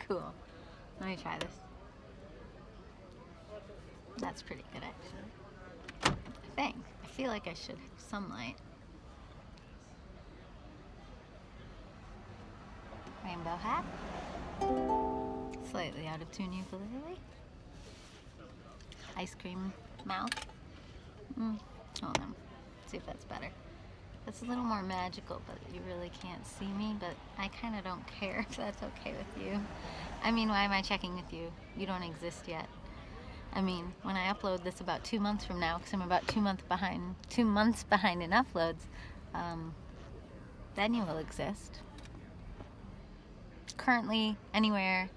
Cool. Let me try this. That's pretty good, actually. I think. I feel like I should have some light. Rainbow hat. Slightly out of tune ukulele. Ice cream mouth. Hold on. See if that's better. That's a little more magical, but you really can't see me, but I kind of don't care if that's okay with you. I mean, why am I checking with you? You don't exist yet. I mean, when I upload this about 2 months from now, because I'm about 2 months behind in uploads, then you will exist. Currently, anywhere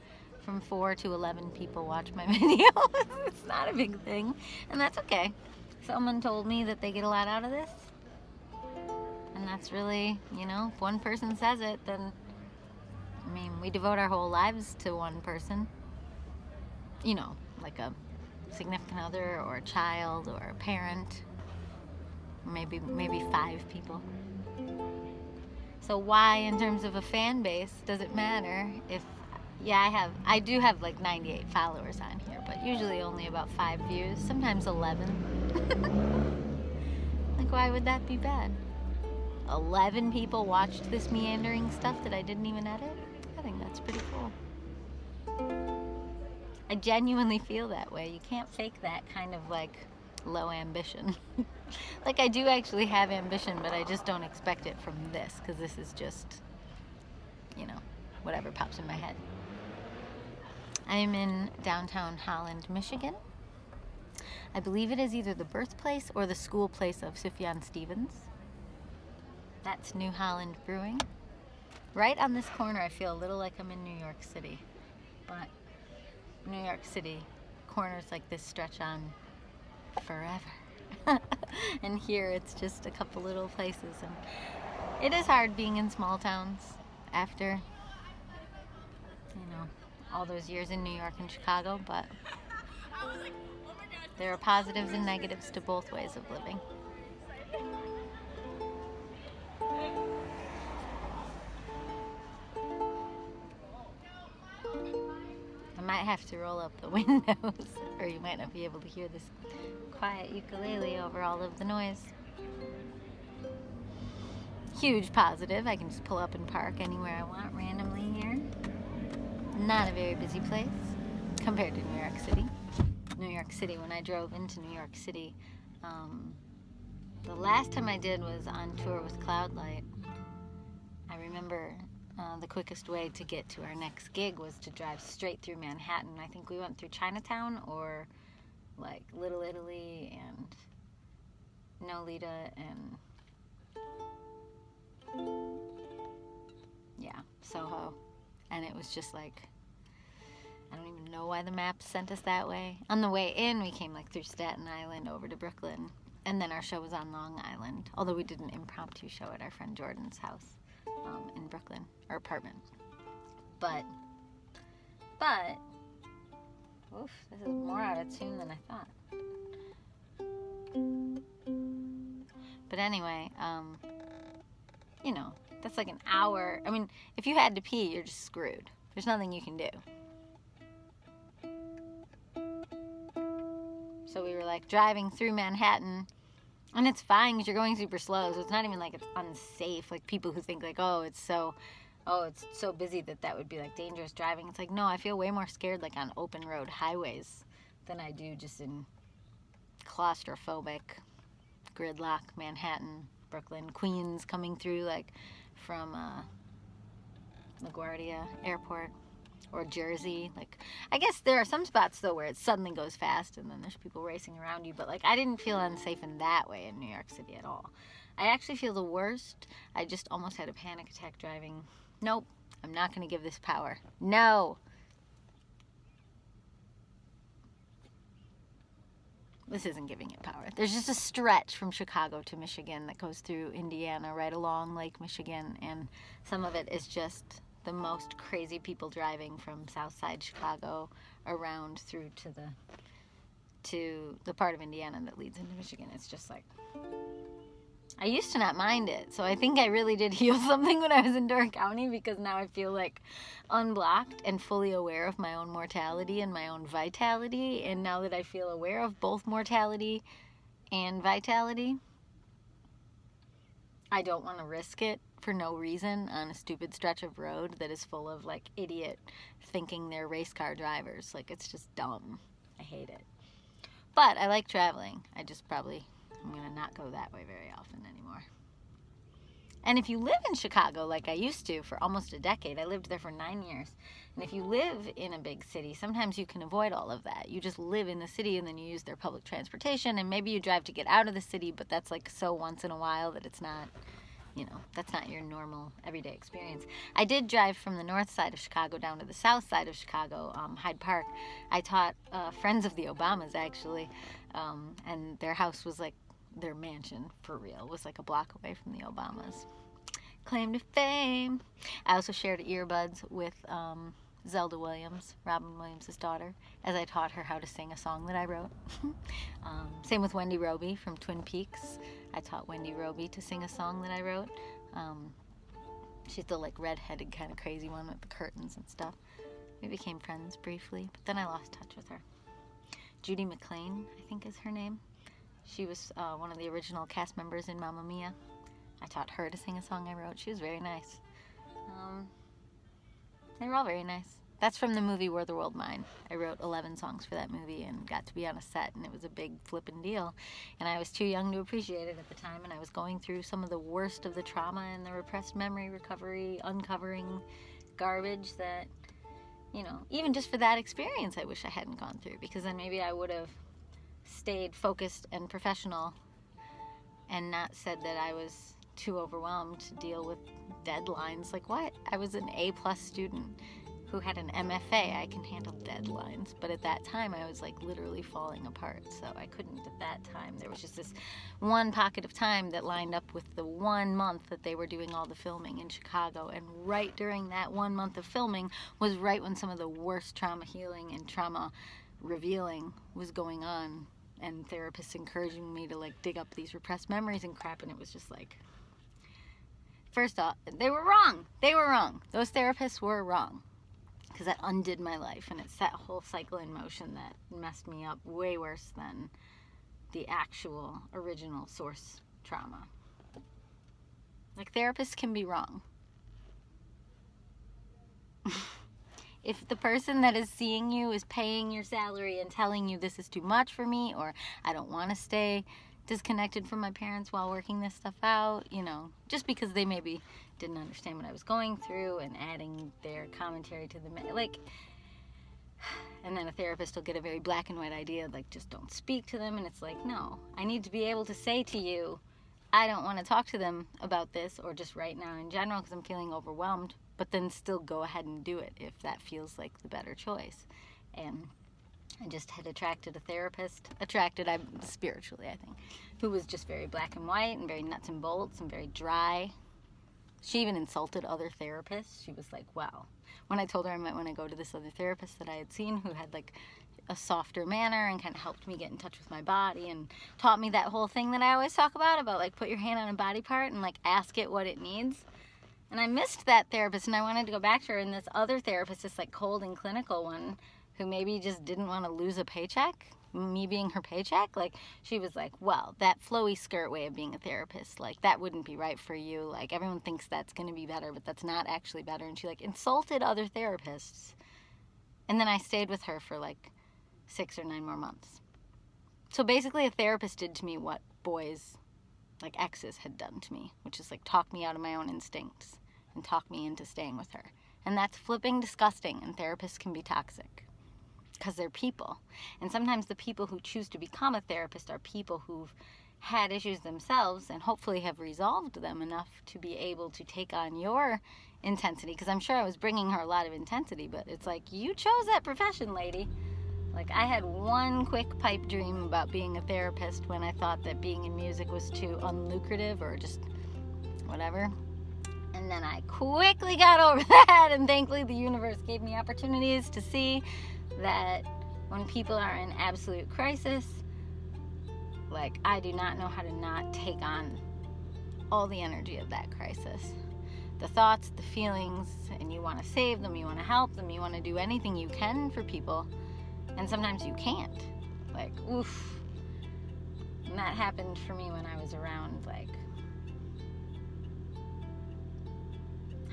from 4 to 11 people watch my videos. It's not a big thing, and that's okay. Someone told me that they get a lot out of this, and that's really, if one person says it, then, I mean, we devote our whole lives to one person, like a significant other or a child or a parent, or maybe 5 people. So why, in terms of a fan base, does it matter if, I do have like 98 followers on here, but usually only about 5 views, sometimes 11. Like, why would that be bad? 11 people watched this meandering stuff that I didn't even edit? I think that's pretty cool. I genuinely feel that way. You can't fake that kind of like low ambition. Like, I do actually have ambition, but I just don't expect it from this, because this is just, whatever pops in my head. I'm in downtown Holland, Michigan. I believe it is either the birthplace or the school place of Sufjan Stevens. That's New Holland Brewing. Right on this corner, I feel a little like I'm in New York City. But New York City, corners like this stretch on forever. And here it's just a couple little places. And it is hard being in small towns after, all those years in New York and Chicago, but there are positives and negatives to both ways of living. I might have to roll up the windows, or you might not be able to hear this quiet ukulele over all of the noise. Huge positive. I can just pull up and park anywhere I want randomly here. Not a very busy place compared to New York City. New York City, when I drove into New York City, the last time I did was on tour with Cloudlight. I remember the quickest way to get to our next gig was to drive straight through Manhattan. I think we went through Chinatown or like Little Italy and Nolita and Soho. And it was just like, I don't even know why the map sent us that way. On the way in, we came like through Staten Island over to Brooklyn. And then our show was on Long Island. Although we did an impromptu show at our friend Jordan's house in Brooklyn, or apartment. But, oof, this is more out of tune than I thought. But anyway, that's like an hour. I mean, if you had to pee, you're just screwed. There's nothing you can do. So we were like driving through Manhattan, and it's fine because you're going super slow, so it's not even like it's unsafe. Like people who think like, it's so busy that would be like dangerous driving. It's like, no, I feel way more scared like on open road highways than I do just in claustrophobic gridlock Manhattan, Brooklyn, Queens, coming through like from LaGuardia Airport. Or Jersey. Like, I guess there are some spots though where it suddenly goes fast and then there's people racing around you, but like I didn't feel unsafe in that way in New York City at all. I actually feel the worst. I just almost had a panic attack driving. Nope, I'm not going to give this power. No. This isn't giving it power. There's just a stretch from Chicago to Michigan that goes through Indiana right along Lake Michigan, and some of it is just the most crazy people driving from Southside Chicago around through to the part of Indiana that leads into Michigan. It's just like, I used to not mind it, so I think I really did heal something when I was in Durham County, because now I feel like unblocked and fully aware of my own mortality and my own vitality. And now that I feel aware of both mortality and vitality, I don't want to risk it for no reason on a stupid stretch of road that is full of like idiot thinking they're race car drivers. Like, it's just dumb. I hate it. But I like traveling. I'm going to not go that way very often anymore. And if you live in Chicago like I used to for almost a decade, I lived there for 9 years. And if you live in a big city, sometimes you can avoid all of that. You just live in the city and then you use their public transportation, and maybe you drive to get out of the city, but that's like so once in a while that it's not, that's not your normal everyday experience. I did drive from the north side of Chicago down to the south side of Chicago, Hyde Park. I taught friends of the Obamas, actually, and their house was like, their mansion, for real, was like a block away from the Obamas. Claim to fame. I also shared earbuds with Zelda Williams, Robin Williams' daughter, as I taught her how to sing a song that I wrote. Same with Wendy Roby from Twin Peaks. I taught Wendy Roby to sing a song that I wrote. She's the like redheaded kind of crazy one with the curtains and stuff. We became friends briefly, but then I lost touch with her. Judy McLean, I think is her name. She was one of the original cast members in Mamma Mia. I taught her to sing a song I wrote. She was very nice. They were all very nice. That's from the movie Were the World Mine. I wrote 11 songs for that movie and got to be on a set, and it was a big flippin' deal. And I was too young to appreciate it at the time, and I was going through some of the worst of the trauma and the repressed memory recovery, uncovering garbage that, even just for that experience, I wish I hadn't gone through, because then maybe I would have stayed focused and professional and not said that I was too overwhelmed to deal with deadlines. Like, what? I was an A+ student who had an MFA. I can handle deadlines, but at that time I was like literally falling apart, so I couldn't at that time. There was just this one pocket of time that lined up with the 1 month that they were doing all the filming in Chicago, and right during that 1 month of filming was right when some of the worst trauma healing and trauma revealing was going on, and therapists encouraging me to like dig up these repressed memories and crap. And it was just like, first off, they were wrong. Those therapists were wrong, because that undid my life, and it set a whole cycle in motion that messed me up way worse than the actual original source trauma. Like, therapists can be wrong. If the person that is seeing you is paying your salary and telling you this is too much for me, or I don't want to stay disconnected from my parents while working this stuff out, just because they maybe didn't understand what I was going through and adding their commentary to and then a therapist will get a very black and white idea, like, just don't speak to them. And it's like, no, I need to be able to say to you, I don't want to talk to them about this, or just right now in general because I'm feeling overwhelmed, but then still go ahead and do it if that feels like the better choice. And I just had attracted a therapist, spiritually, I think, who was just very black and white and very nuts and bolts and very dry. She even insulted other therapists. She was like, wow. When I told her I might want to go to this other therapist that I had seen, who had like a softer manner and kind of helped me get in touch with my body and taught me that whole thing that I always talk about like put your hand on a body part and like ask it what it needs. And I missed that therapist, and I wanted to go back to her. And this other therapist, this like cold and clinical one, who maybe just didn't want to lose a paycheck, me being her paycheck, like, she was like, well, that flowy skirt way of being a therapist, like, that wouldn't be right for you. Like, everyone thinks that's going to be better, but that's not actually better. And she like insulted other therapists. And then I stayed with her for like 6 or 9 more months. So basically a therapist did to me what boys, like exes, had done to me, which is like talk me out of my own instincts and talk me into staying with her. And that's flipping disgusting, and therapists can be toxic because they're people. And sometimes the people who choose to become a therapist are people who've had issues themselves and hopefully have resolved them enough to be able to take on your intensity, because I'm sure I was bringing her a lot of intensity, but it's like, you chose that profession, lady. Like, I had one quick pipe dream about being a therapist when I thought that being in music was too unlucrative or just whatever. And then I quickly got over that, and thankfully the universe gave me opportunities to see that when people are in absolute crisis, like, I do not know how to not take on all the energy of that crisis. The thoughts, the feelings, and you want to save them, you want to help them, you want to do anything you can for people, and sometimes you can't. Like, oof. And that happened for me when I was around, like,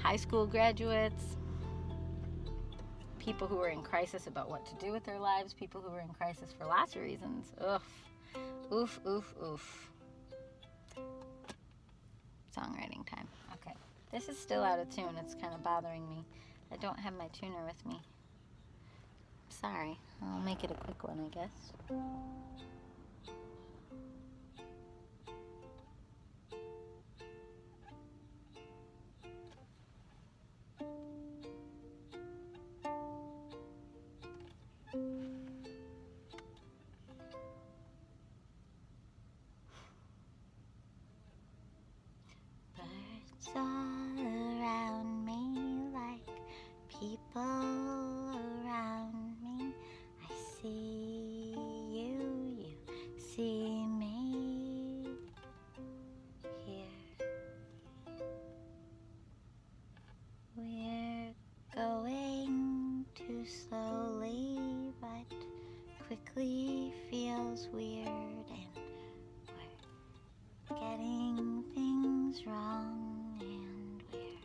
high school graduates, people who were in crisis about what to do with their lives, people who were in crisis for lots of reasons. Oof, oof, oof. Songwriting time. Okay. This is still out of tune. It's kind of bothering me. I don't have my tuner with me. Sorry. I'll make it a quick one, I guess. Birds all around me, like people around me. I see you, you see me here. We're going too slowly, but quickly feels weird, and we're getting things wrong, and we're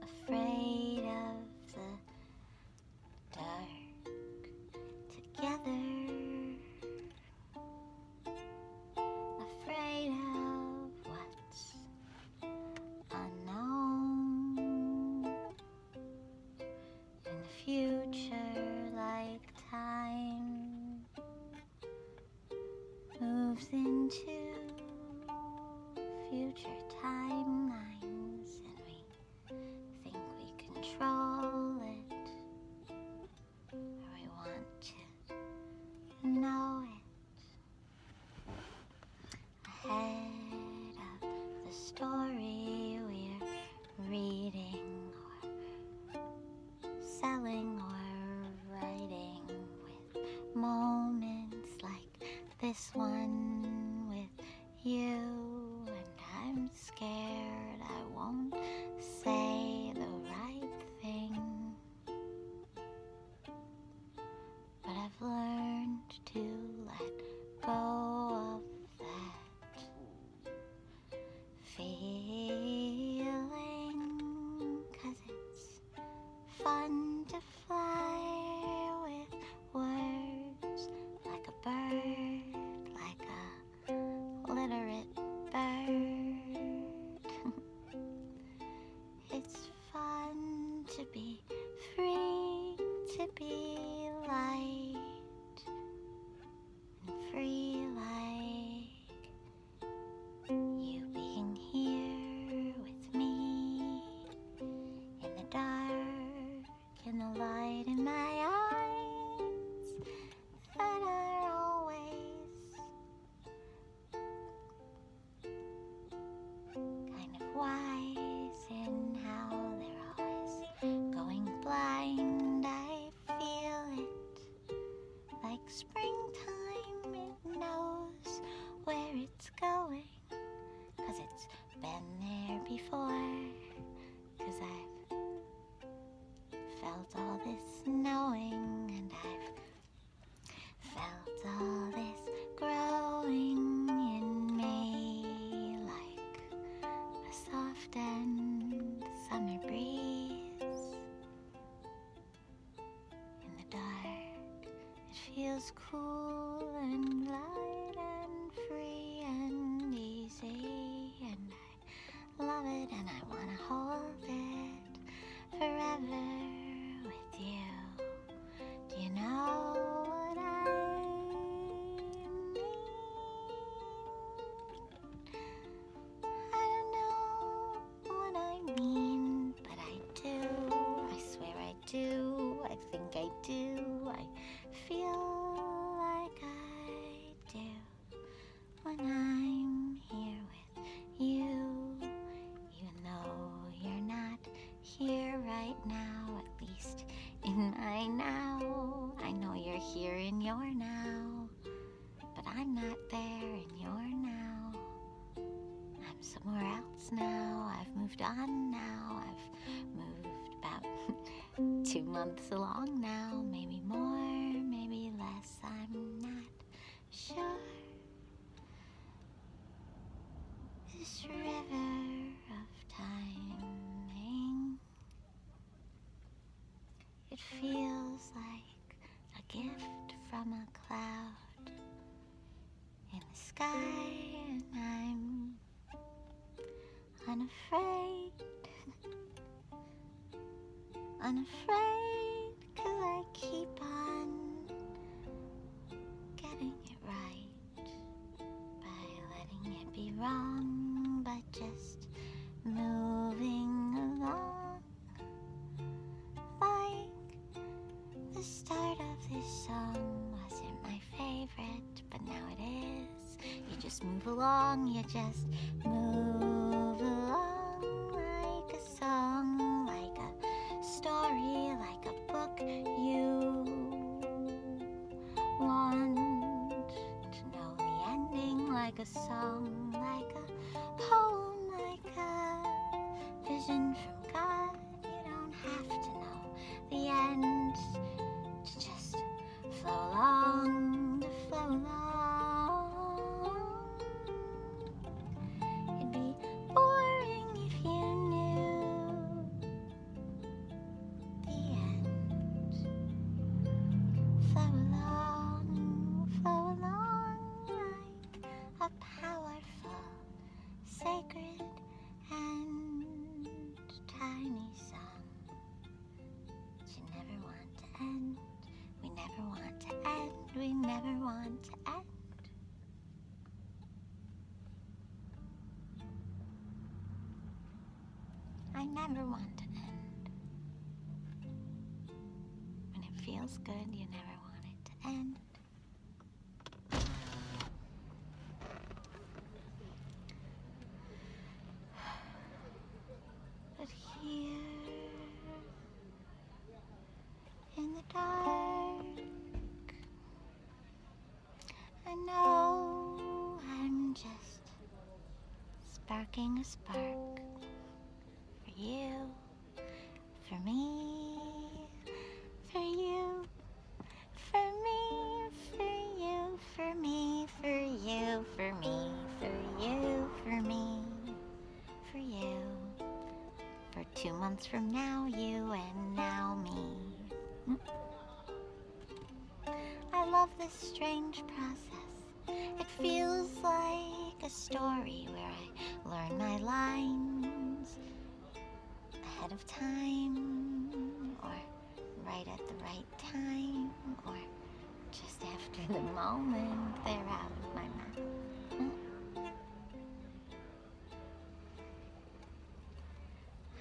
afraid of the dark together, afraid of what's unknown in the future, like time moves into future timelines, and we think we control it, or we want to know it. Ahead of the story we're reading, or selling, or writing, with moments like this one with you. And I'm scared I won't say the right thing, but I've learned to let go of that feeling, 'cause it's fun to fly with words, like a bird, like a literate bird. It's fun to be free, to be light and free, like you being here with me in the dark, in the light in my eyes that are always kind of wise in how they're always going blind. I feel it like springtime, it knows where it's going, 'cause it's been there before, 'cause I've felt all this knowing, and I've felt all this growing in me, like a soft and summer breeze in the dark. It feels cool and light and free and easy, and I love it, and I want to hold it forever with you. Do you know what I mean? I don't know what I mean, but I do. I swear I do. I think I do. I feel like I do when I'm here with you, even though you're not here right now, at least in my now. I know you're here in your now, but I'm not there in your now. moved on now. I've moved about 2 months along now, maybe more, maybe less, I'm not sure. This river of timing, it feels like a gift from a cloud in the sky, and I'm unafraid, unafraid, 'cause I keep on getting it right by letting it be wrong, but just moving along. Like the start of this song wasn't my favorite, but now it is. You just move along, you just move along like a song, like a story, like a book you want to know the ending, like a song, like a poem, like a vision from God. You don't have to know the end to just flow along, to flow along. It'd be boring if you knew the end. Flow along like a powerful, sacred, and tiny song that you never want to end. We never want to end. We never want to end. I never want to end. When it feels good, you never want it to end. But here in the dark, I know I'm just sparking a spark for you, for me, for you, for me, for you, for me, for you, for me, for you, for me, for you. For 2 months from now, you and now me. I love this strange process. It feels like a story where I learn my lines ahead of time, or right at the right time, or just after the moment they're out of my mouth.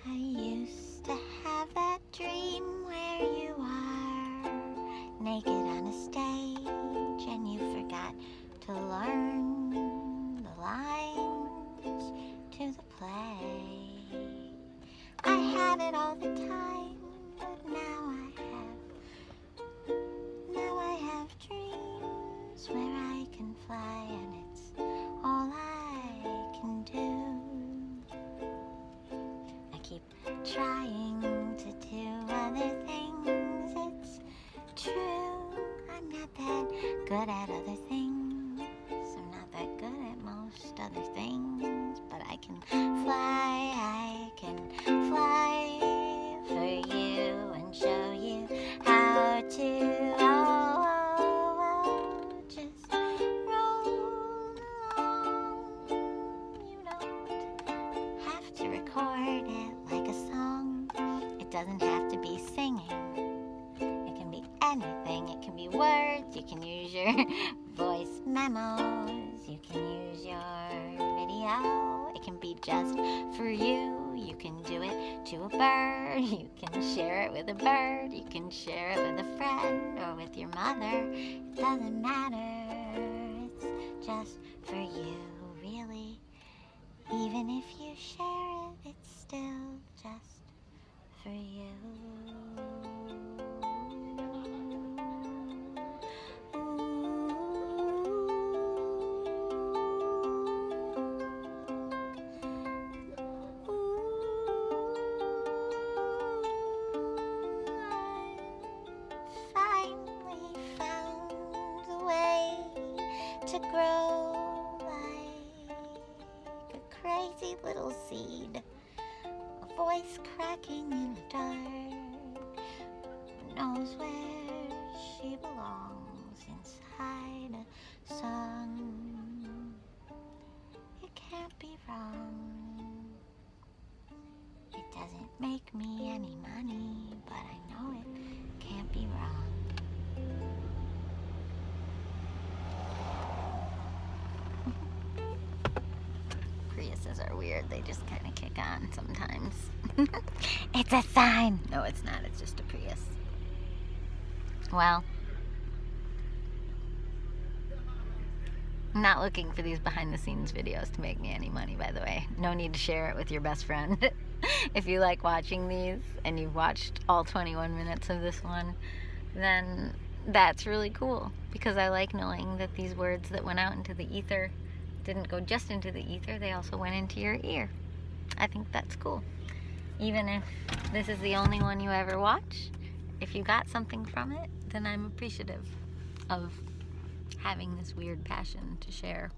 I used to have that dream where you are naked on a stage and you forgot to learn the lines to the play. I had it all the time, but now I have dreams where I can fly, and it's all I can do. I keep trying to do other things, it's true. I'm not that good at other things. I'm not that good at most other things, but I can fly for you and show you how to. Just roll along. You don't have to record it like a song. It doesn't have to be singing. It can be anything. It can be words. You can use your voice memos. You can use your video. It can be just for you. You can do it to a bird. You can share it with a bird. You can share it with a friend or with your mother. It doesn't matter. It's just for you, really. Even if you share it, it's still just for you. Ooh. voice cracking in the dark, who knows where she belongs inside a song. It can't be wrong. It doesn't make me any money, but I know it can't be wrong. Priuses are weird. They just kind of kick on sometimes. It's a sign. No, it's not. It's just a Prius. Well, I'm not looking for these behind the scenes videos to make me any money, by the way. No need to share it with your best friend. If you like watching these and you've watched all 21 minutes of this one, then that's really cool, because I like knowing that these words that went out into the ether didn't go just into the ether, they also went into your ear. I think that's cool. Even if this is the only one you ever watch, if you got something from it, then I'm appreciative of having this weird passion to share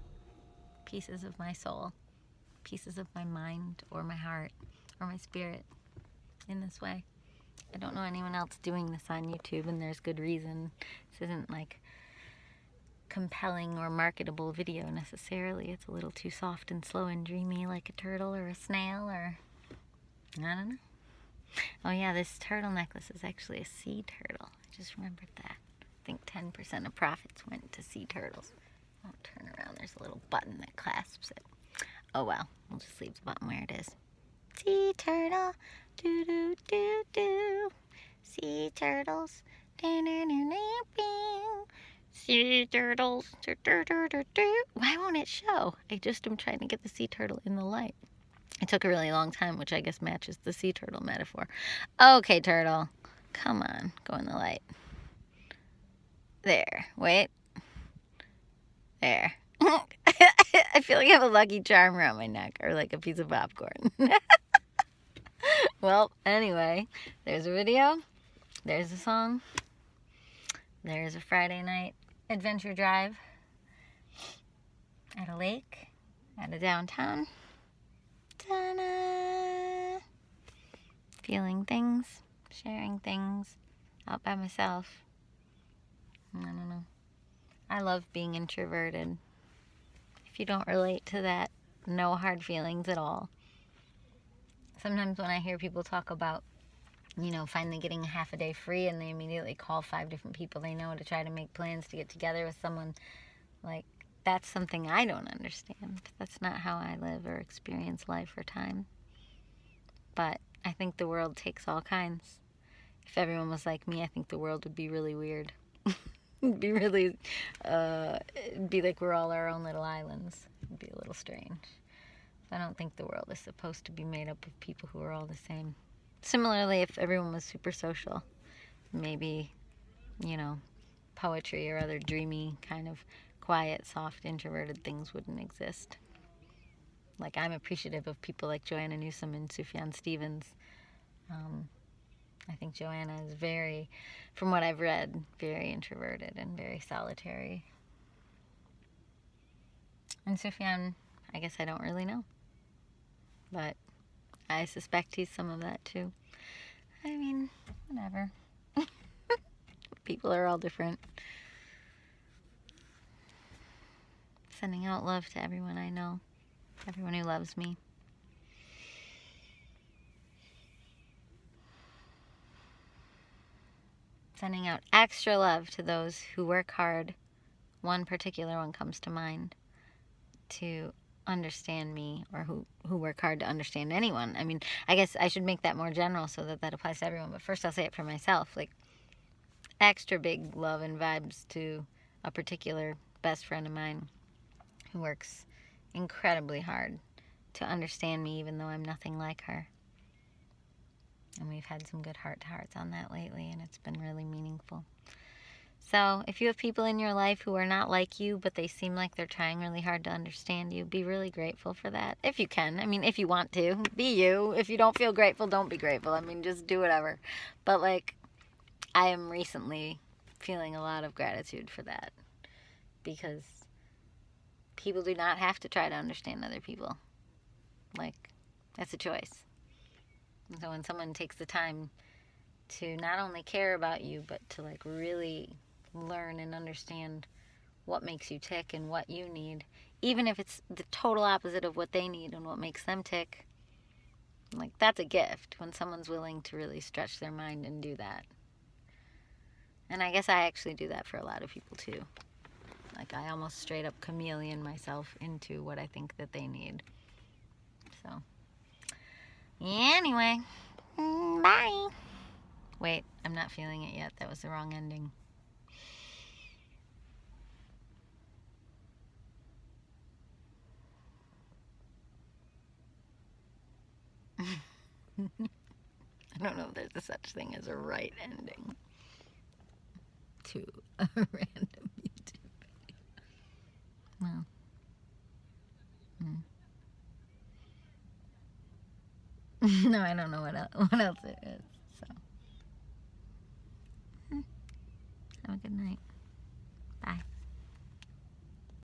pieces of my soul, pieces of my mind or my heart or my spirit in this way. I don't know anyone else doing this on YouTube, and there's good reason. This isn't like compelling or marketable video necessarily. It's a little too soft and slow and dreamy, like a turtle or a snail, or I don't know. Oh yeah, this turtle necklace is actually a sea turtle. I just remembered that. I think 10% of profits went to sea turtles. I'll turn around. There's a little button that clasps it. Oh well, we'll just leave the button where it is. Sea turtle, doo doo doo doo. Sea turtles, doo doo doo doo doo. Sea turtles, doo doo doo doo doo. Why won't it show? I just am trying to get the sea turtle in the light. It took a really long time, which I guess matches the sea turtle metaphor. Okay, turtle, come on, go in the light. There, wait. There. I feel like I have a Lucky Charm around my neck, or like a piece of popcorn. Well, anyway, there's a video, there's a song, there's a Friday night adventure drive at a lake, at a downtown. Ta-da! Feeling things, sharing things, out by myself. I don't know. I love being introverted. If you don't relate to that, no hard feelings at all. Sometimes when I hear people talk about, finally getting a half a day free, and they immediately call 5 different people they know to try to make plans to get together with someone, like, that's something I don't understand. That's not how I live or experience life or time. But I think the world takes all kinds. If everyone was like me, I think the world would be really weird. It'd be really, it'd be like we're all our own little islands. It'd be a little strange. I don't think the world is supposed to be made up of people who are all the same. Similarly, if everyone was super social, maybe, poetry or other dreamy, kind of quiet, soft, introverted things wouldn't exist. Like, I'm appreciative of people like Joanna Newsom and Sufjan Stevens. I think Joanna is very, from what I've read, very introverted and very solitary. And Sufjan, I guess I don't really know. But I suspect he's some of that too. I mean, whatever. People are all different. Sending out love to everyone I know, everyone who loves me. Sending out extra love to those who work hard. One particular one comes to mind, to understand me, or who work hard to understand anyone. I mean, I guess I should make that more general so that applies to everyone, but first I'll say it for myself. Like, extra big love and vibes to a particular best friend of mine who works incredibly hard to understand me, even though I'm nothing like her. And we've had some good heart-to-hearts on that lately, and it's been really meaningful. So if you have people in your life who are not like you, but they seem like they're trying really hard to understand you, be really grateful for that. If you can. I mean, if you want to, be you. If you don't feel grateful, don't be grateful. I mean, just do whatever. But, like, I am recently feeling a lot of gratitude for that, because people do not have to try to understand other people. Like, that's a choice. And so when someone takes the time to not only care about you, but to like really learn and understand what makes you tick and what you need, even if it's the total opposite of what they need and what makes them tick, like that's a gift when someone's willing to really stretch their mind and do that. And I guess I actually do that for a lot of people too. Like I almost straight up chameleon myself into what I think that they need. So anyway, bye. Wait, I'm not feeling it yet. That was the wrong ending. I don't know if there's a such thing as a right ending to a random YouTube video. Well, no, I don't know what else it is. So, have a good night.